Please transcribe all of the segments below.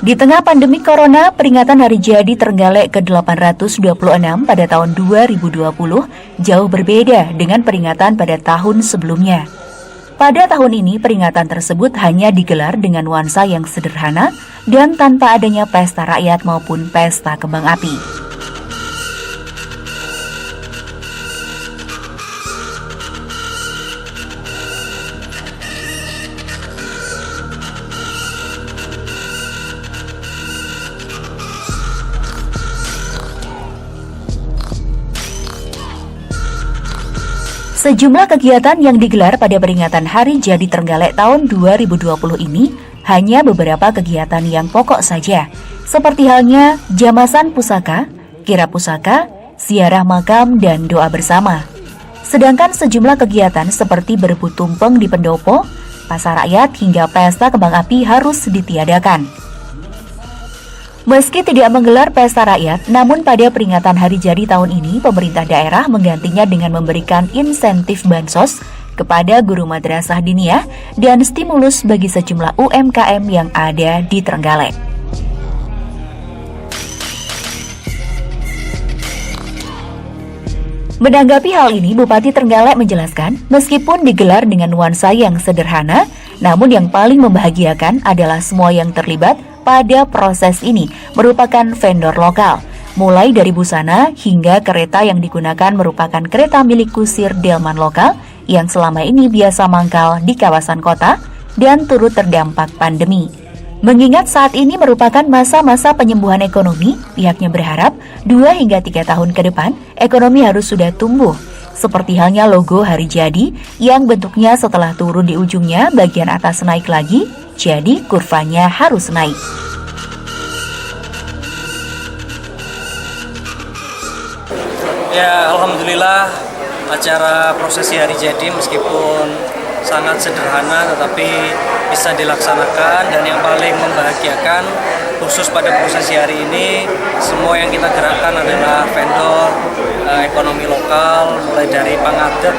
Di tengah pandemi Corona, peringatan Hari Jadi Trenggalek ke-826 pada tahun 2020 jauh berbeda dengan peringatan pada tahun sebelumnya. Pada tahun ini, peringatan tersebut hanya digelar dengan nuansa yang sederhana dan tanpa adanya pesta rakyat maupun pesta kembang api. Sejumlah kegiatan yang digelar pada peringatan Hari Jadi Trenggalek tahun 2020 ini hanya beberapa kegiatan yang pokok saja, seperti halnya jamasan pusaka, kirap pusaka, ziarah makam, dan doa bersama. Sedangkan sejumlah kegiatan seperti berebut tumpeng di pendopo, pasar rakyat, hingga pesta kembang api harus ditiadakan. Meski tidak menggelar pesta rakyat, namun pada peringatan Hari Jadi tahun ini, pemerintah daerah menggantinya dengan memberikan insentif bansos kepada guru madrasah diniyah dan stimulus bagi sejumlah UMKM yang ada di Trenggalek. Menanggapi hal ini, Bupati Trenggalek menjelaskan, meskipun digelar dengan nuansa yang sederhana, namun yang paling membahagiakan adalah semua yang terlibat pada proses ini merupakan vendor lokal. Mulai dari busana hingga kereta yang digunakan merupakan kereta milik kusir delman lokal yang selama ini biasa mangkal di kawasan kota dan turut terdampak pandemi. Mengingat saat ini merupakan masa-masa penyembuhan ekonomi, pihaknya berharap 2 hingga 3 tahun ke depan ekonomi harus sudah tumbuh. Seperti halnya logo Hari Jadi yang bentuknya setelah turun di ujungnya bagian atas naik lagi, jadi kurvanya harus naik. Ya, alhamdulillah acara prosesi Hari Jadi meskipun sangat sederhana tetapi bisa dilaksanakan, dan yang paling membahagiakan khusus pada prosesi hari ini semua yang kita gerakkan adalah vendor ekonomi lokal, mulai dari pangadeg,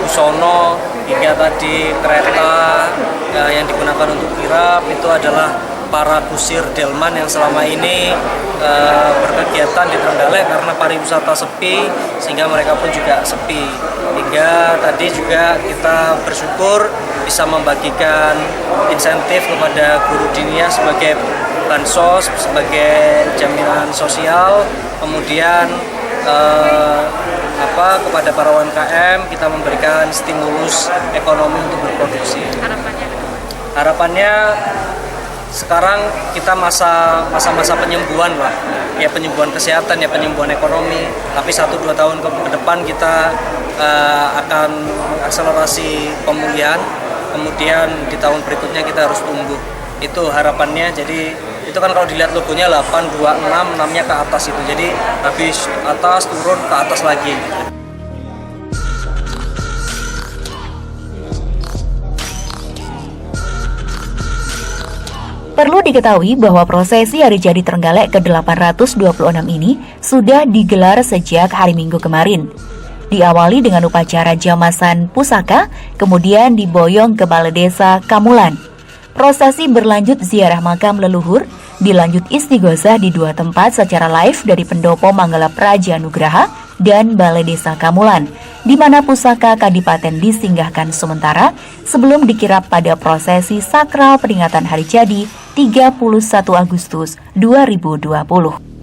busono hingga tadi kereta yang digunakan untuk kirap itu adalah para kusir delman yang selama ini berkegiatan di Trenggalek karena pariwisata sepi sehingga mereka pun juga sepi. Hingga tadi juga kita bersyukur bisa membagikan insentif kepada guru diniyah sebagai bansos, sebagai jaminan sosial, kemudian kepada para UMKM kita memberikan stimulus ekonomi untuk berproduksi. Harapannya sekarang kita masa-masa penyembuhan lah, ya penyembuhan kesehatan, ya penyembuhan ekonomi. Tapi 1-2 tahun ke depan kita akan akselerasi pemulihan. Kemudian di tahun berikutnya kita harus tumbuh. Itu harapannya. Jadi itu kan kalau dilihat logonya 826, 6-nya ke atas itu. Jadi habis atas turun ke atas lagi. Perlu diketahui bahwa prosesi Hari Jadi Trenggalek ke-826 ini sudah digelar sejak hari Minggu kemarin. Diawali dengan upacara jamasan pusaka, kemudian diboyong ke Balai Desa Kamulan. Prosesi berlanjut ziarah makam leluhur, dilanjut istighosah di 2 tempat secara live dari Pendopo Manggala Praja Nugraha dan Balai Desa Kamulan, di mana pusaka kadipaten disinggahkan sementara sebelum dikirap pada prosesi sakral peringatan Hari Jadi 31 Agustus 2020.